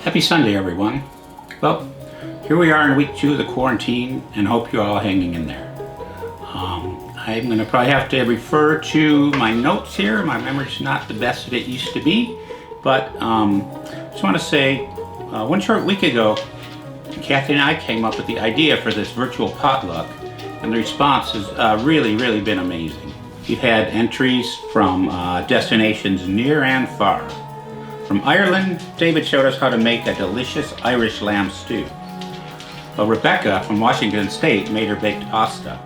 Happy Sunday, everyone. Well, here we are in week 2 of the quarantine, and hope you're all hanging in there. I'm going to probably have to refer to my notes here. My memory's not the best that it used to be, but just want to say, one short week ago, Kathy and I came up with the idea for this virtual potluck, and the response has really been amazing. We've had entries from destinations near and far. From Ireland, David showed us how to make a delicious Irish lamb stew. Well, Rebecca from Washington State made her baked pasta.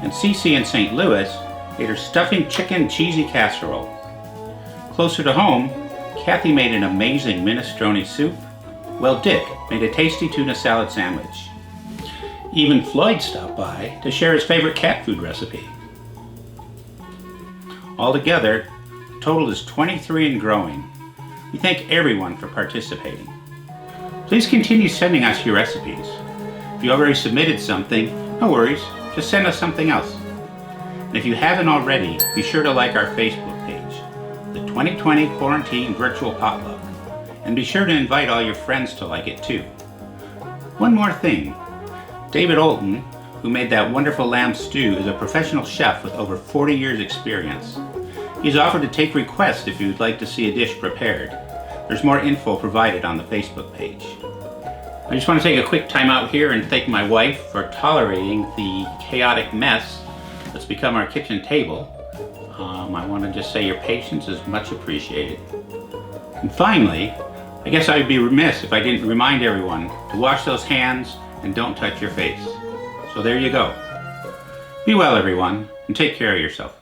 And Cece in St. Louis made her stuffing chicken cheesy casserole. Closer to home, Kathy made an amazing minestrone soup, while Dick made a tasty tuna salad sandwich. Even Floyd stopped by to share his favorite cat food recipe. Altogether, the total is 23 and growing. We thank everyone for participating. Please continue sending us your recipes. If you already submitted something, no worries, just send us something else. And if you haven't already, be sure to like our Facebook page, the 2020 Quarantine Virtual Potluck, and be sure to invite all your friends to like it too. One more thing, David Olton, who made that wonderful lamb stew, is a professional chef with over 40 years experience. He's offered to take requests if you'd like to see a dish prepared. There's more info provided on the Facebook page. I just want to take a quick time out here and thank my wife for tolerating the chaotic mess that's become our kitchen table. I want to just say your patience is much appreciated. And finally, I guess I'd be remiss if I didn't remind everyone to wash those hands and don't touch your face. So there you go. Be well, everyone, and take care of yourself.